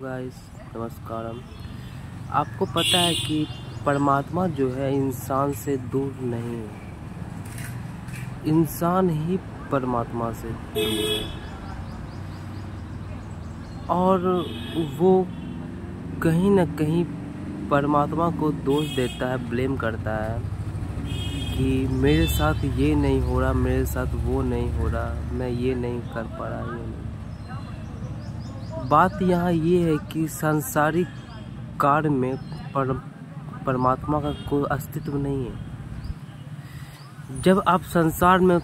Guys नमस्कारम। आपको पता है कि परमात्मा जो है इंसान से दूर नहीं है, इंसान ही परमात्मा से दूर है। और वो कहीं न कहीं परमात्मा को दोष देता है, ब्लेम करता है कि मेरे साथ ये नहीं हो रहा, मेरे साथ वो नहीं हो रहा, मैं ये नहीं कर पा रहा, ये नहीं। बात यहाँ ये है कि सांसारिक कार्य में परमात्मा का कोई अस्तित्व नहीं है। जब आप संसार में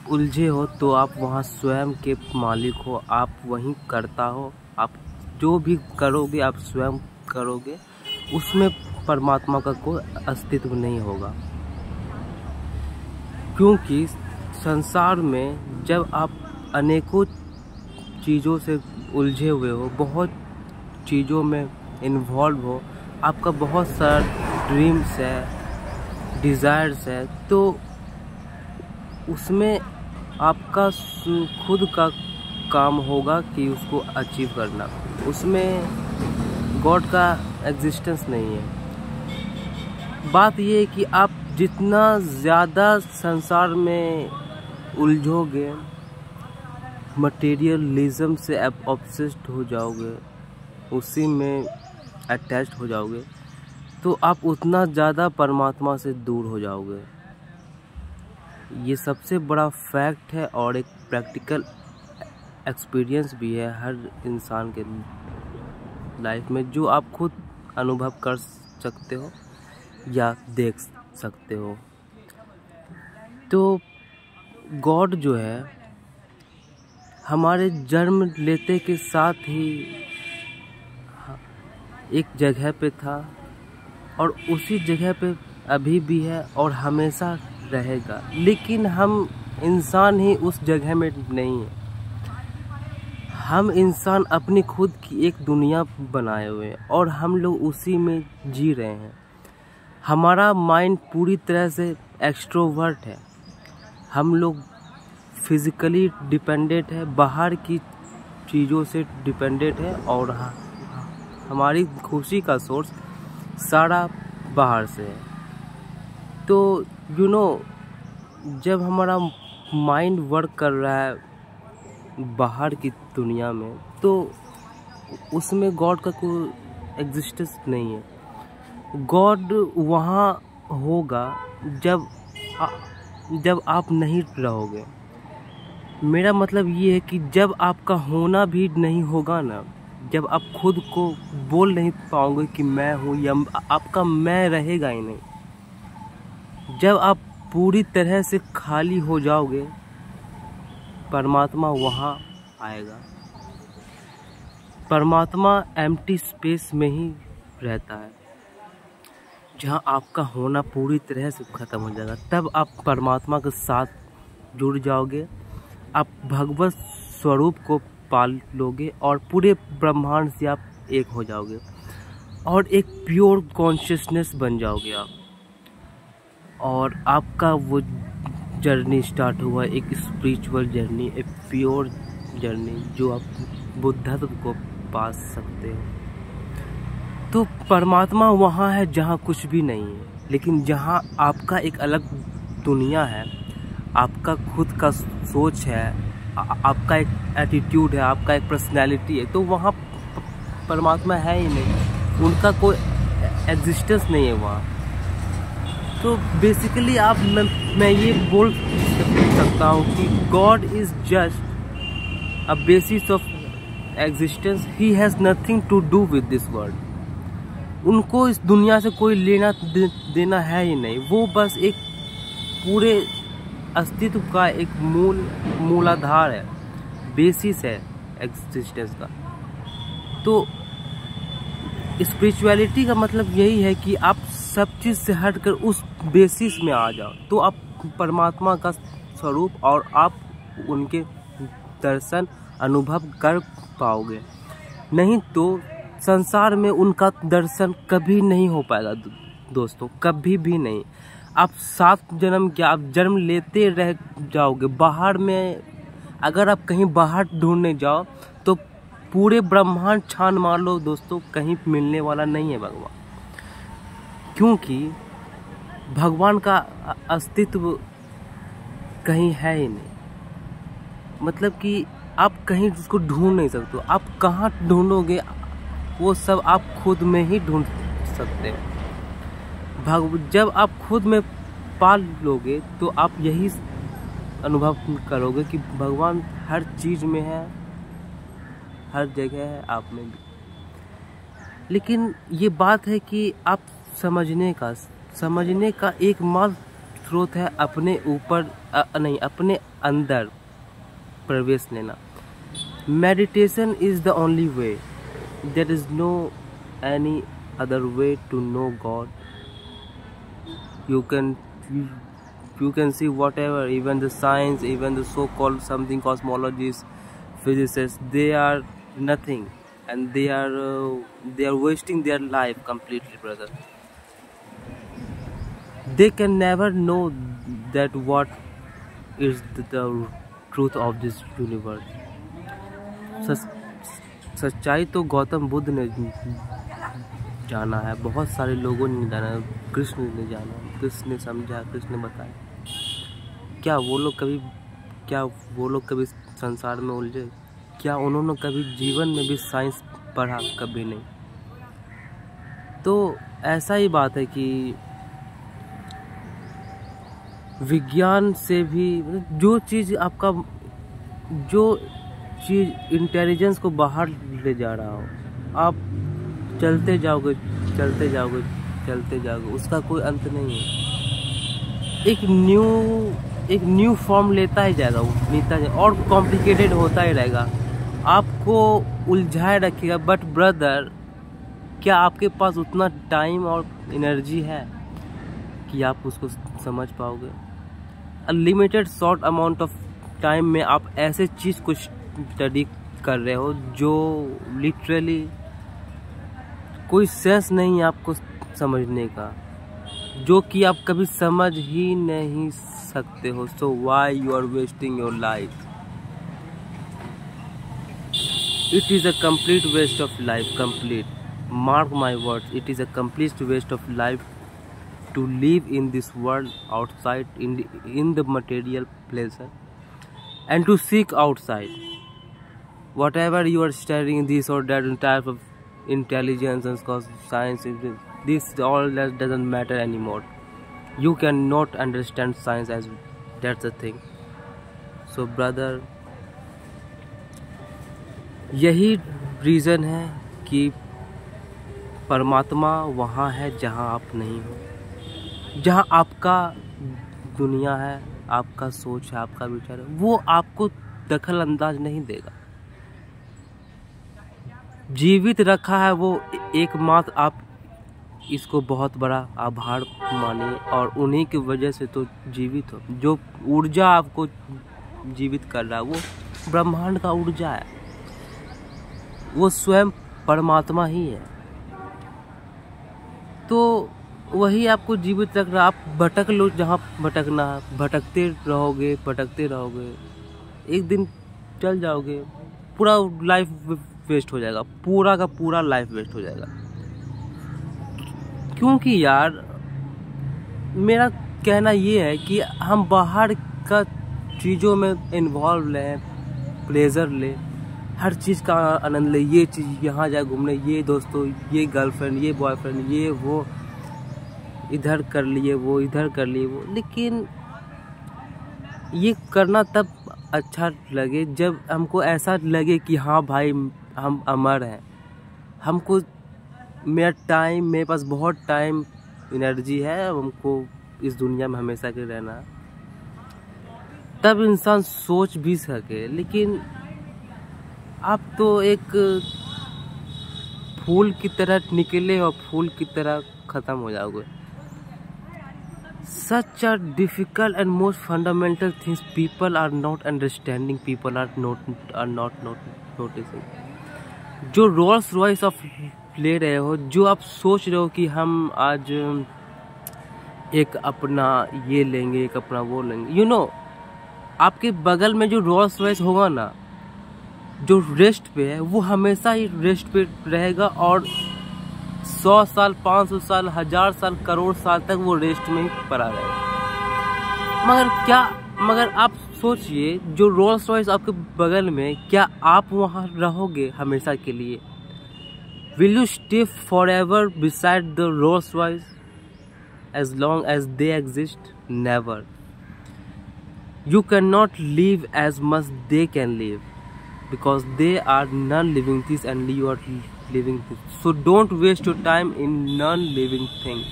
उलझे हो तो आप वहाँ स्वयं के मालिक हो, आप वहीं करता हो, आप जो भी करोगे आप स्वयं करोगे, उसमें परमात्मा का कोई अस्तित्व नहीं होगा। क्योंकि संसार में जब आप अनेकों चीज़ों से उलझे हुए हो, बहुत चीज़ों में इन्वॉल्व हो, आपका बहुत सारा ड्रीम्स है, डिज़ायर्स है, तो उसमें आपका खुद का काम होगा कि उसको अचीव करना। उसमें गॉड का एग्जिस्टेंस नहीं है। बात ये है कि आप जितना ज़्यादा संसार में उलझोगे, मटेरियलिज्म से आप ऑब्सेस्ड हो जाओगे, उसी में अटैच्ड हो जाओगे, तो आप उतना ज़्यादा परमात्मा से दूर हो जाओगे। ये सबसे बड़ा फैक्ट है और एक प्रैक्टिकल एक्सपीरियंस भी है हर इंसान के लाइफ में, जो आप खुद अनुभव कर सकते हो या देख सकते हो। तो गॉड जो है हमारे जन्म लेते के साथ ही एक जगह पे था और उसी जगह पे अभी भी है और हमेशा रहेगा, लेकिन हम इंसान ही उस जगह में नहीं है। हम इंसान अपनी खुद की एक दुनिया बनाए हुए हैं और हम लोग उसी में जी रहे हैं। हमारा माइंड पूरी तरह से एक्सट्रोवर्ट है, हम लोग फिज़िकली डिपेंडेंट है, बाहर की चीज़ों से डिपेंडेंट है और हमारी खुशी का सोर्स सारा बाहर से है। तो जब हमारा माइंड वर्क कर रहा है बाहर की दुनिया में, तो उसमें गॉड का कोई एग्जिस्टेंस नहीं है। गॉड वहाँ होगा जब आप नहीं रहोगे। मेरा मतलब ये है कि जब आपका होना भी नहीं होगा ना, जब आप खुद को बोल नहीं पाओगे कि मैं हूँ, या आपका मैं रहेगा ही नहीं। जब आप पूरी तरह से खाली हो जाओगे, परमात्मा वहाँ आएगा। परमात्मा एम्प्टी स्पेस में ही रहता है, जहाँ आपका होना पूरी तरह से ख़त्म हो जाएगा। तब आप परमात्मा के साथ जुड़ जाओगे, आप भगवत स्वरूप को पाल लोगे और पूरे ब्रह्मांड से आप एक हो जाओगे और एक प्योर कॉन्शियसनेस बन जाओगे आप। और आपका वो जर्नी स्टार्ट हुआ, एक स्पिरिचुअल जर्नी, एक प्योर जर्नी, जो आप बुद्धत्व को पा सकते हो। तो परमात्मा वहाँ है जहाँ कुछ भी नहीं है, लेकिन जहाँ आपका एक अलग दुनिया है, आपका खुद का सोच है, आपका एक एटीट्यूड है, आपका एक पर्सनैलिटी है, तो वहाँ परमात्मा है ही नहीं, उनका कोई एग्जिस्टेंस नहीं है वहाँ। तो बेसिकली मैं ये बोल सकता हूँ कि God is just a basis of existence, he has nothing to do with this world. उनको इस दुनिया से कोई लेना देना है ही नहीं, वो बस एक पूरे अस्तित्व का एक मूलाधार है, बेसिस है एग्जिस्टेंस का। तो स्पिरिचुअलिटी का मतलब यही है कि आप सब चीज़ से हटकर उस बेसिस में आ जाओ, तो आप परमात्मा का स्वरूप और आप उनके दर्शन अनुभव कर पाओगे। नहीं तो संसार में उनका दर्शन कभी नहीं हो पाएगा दोस्तों, कभी भी नहीं। आप 7 जन्म क्या आप जन्म लेते रह जाओगे। बाहर में अगर आप कहीं बाहर ढूंढने जाओ तो पूरे ब्रह्मांड छान मार लो दोस्तों, कहीं मिलने वाला नहीं है भगवान, क्योंकि भगवान का अस्तित्व कहीं है ही नहीं। मतलब कि आप कहीं उसको ढूंढ नहीं सकते, आप कहाँ ढूंढोगे वो सब आप खुद में ही ढूंढ सकते हो। जब आप खुद में पाल लोगे तो आप यही अनुभव करोगे कि भगवान हर चीज़ में है, हर जगह है, आप में भी। लेकिन ये बात है कि आप समझने का एकमात्र स्रोत है अपने ऊपर नहीं, अपने अंदर प्रवेश लेना। Meditation is the only way, there is no any other way to know God. You can see whatever, even the science, even the so-called something cosmologists, physicists, they are nothing, and they are wasting their life completely, brother. They can never know that what is the truth of this universe. सच्चाई तो गौतम बुद्ध ने जाना है, बहुत सारे लोगों ने जाना है, कृष्ण ने जाना, कृष्ण ने समझा, कृष्ण ने बताया। क्या वो लोग कभी संसार में उलझे? क्या उन्होंने कभी जीवन में भी साइंस पढ़ा? कभी नहीं। तो ऐसा ही बात है कि विज्ञान से भी जो चीज़ इंटेलिजेंस को बाहर ले जा रहा हो, आप चलते जाओगे, उसका कोई अंत नहीं है। एक न्यू फॉर्म लेता ही जाएगा, और कॉम्प्लिकेटेड होता ही रहेगा, आपको उलझाए रखेगा। बट ब्रदर, क्या आपके पास उतना टाइम और एनर्जी है कि आप उसको समझ पाओगे? Unlimited short amount of time में आप ऐसे चीज़ को स्टडी कर रहे हो जो लिटरली कोई सेंस नहीं है आपको समझने का, जो कि आप कभी समझ ही नहीं सकते हो। So why you are wasting your life? It is a complete waste of life, complete. Mark my words, it is a complete waste of life to live in this world outside in the material pleasure and to seek outside whatever you are studying, this or that type of intelligence and science. This all that doesn't matter anymore. You cannot understand science as that's the thing. So brother, यही reason है कि परमात्मा वहाँ है जहाँ आप नहीं हो, जहाँ आपका दुनिया है, आपका सोच है, आपका विचार है, वो आपको दखल अंदाज नहीं देगा। जीवित रखा है वो एकमात्र, आप इसको बहुत बड़ा आभार मानिए, और उन्हीं की वजह से तो जीवित हो। जो ऊर्जा आपको जीवित कर रहा है वो ब्रह्मांड का ऊर्जा है, वो स्वयं परमात्मा ही है। तो वही आपको जीवित रख रहा। आप भटक लो जहाँ भटकना है, भटकते रहोगे, एक दिन चल जाओगे, पूरा लाइफ वेस्ट हो जाएगा, पूरा का पूरा लाइफ वेस्ट हो जाएगा। क्योंकि यार मेरा कहना ये है कि हम बाहर का चीज़ों में इन्वॉल्व लें, प्लेजर ले, हर चीज़ का आनंद ले, ये चीज़ यहाँ जाए घूमने, ये दोस्तों, ये गर्लफ्रेंड, ये बॉयफ्रेंड, ये वो, इधर कर लिए वो, इधर कर लिए वो। लेकिन ये करना तब अच्छा लगे जब हमको ऐसा लगे कि हाँ भाई हम अमर हैं, हमको मेरे पास बहुत टाइम एनर्जी है, हमको इस दुनिया में हमेशा के रहना, तब इंसान सोच भी सके। लेकिन आप तो एक फूल की तरह निकले और फूल की तरह ख़त्म हो जाओगे। Such are difficult and most fundamental things people are not understanding, people are not noticing. जो रोल्स रॉयस आप ले रहे हो, जो आप सोच रहे हो कि हम आज एक अपना ये लेंगे, एक अपना वो लेंगे, आपके बगल में जो रोल्स रॉयस होगा ना, जो रेस्ट पे है वो हमेशा ही रेस्ट पे रहेगा और 100 साल, 500 साल, 1000 साल, करोड़ साल तक वो रेस्ट में ही पड़ा रहेगा। मगर आप सोचिए, जो रोल्स रॉयस आपके बगल में, क्या आप वहाँ रहोगे हमेशा के लिए? Will you stay forever beside the Rolls Royce as long as they exist? Never. You cannot live as much they can live, because they are non-living things and you are living things. So don't waste your time in non-living thing.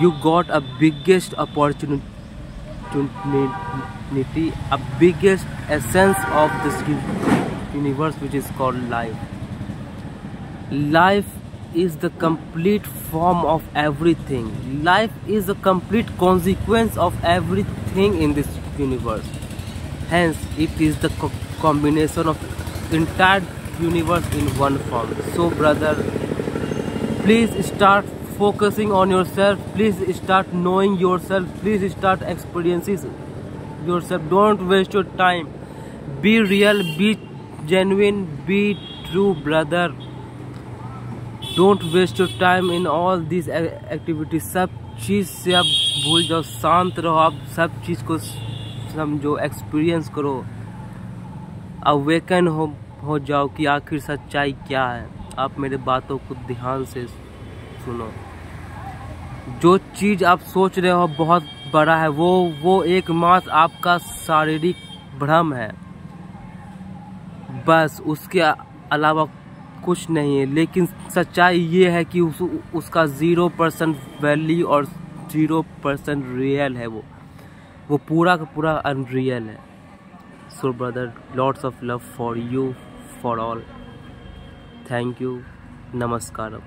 You got a biggest opportunity, a biggest essence of this universe, which is called life. Life is the complete form of everything. Life is a complete consequence of everything in this universe. Hence, it is the combination of entire universe in one form. So brother, please start focusing on yourself. Please start knowing yourself. Please start experiencing yourself. Don't waste your time. Be real, be genuine, be true, brother. Don't waste your time in all this activities. सब चीज़ से आप भूल जाओ, शांत रहो, आप सब चीज़ को समझो, एक्सपीरियंस करो, अवेकन हो जाओ कि आखिर सच्चाई क्या है। आप मेरे बातों को ध्यान से सुनो। जो चीज़ आप सोच रहे हो बहुत बड़ा है, वो एकमात्र आपका शारीरिक भ्रम है, बस उसके अलावा कुछ नहीं है। लेकिन सच्चाई ये है कि उसका 0% वैल्यू और 0% रियल है, वो पूरा का पूरा अनरियल है। So brother, lots of love for you, for all. Thank you, नमस्कारम।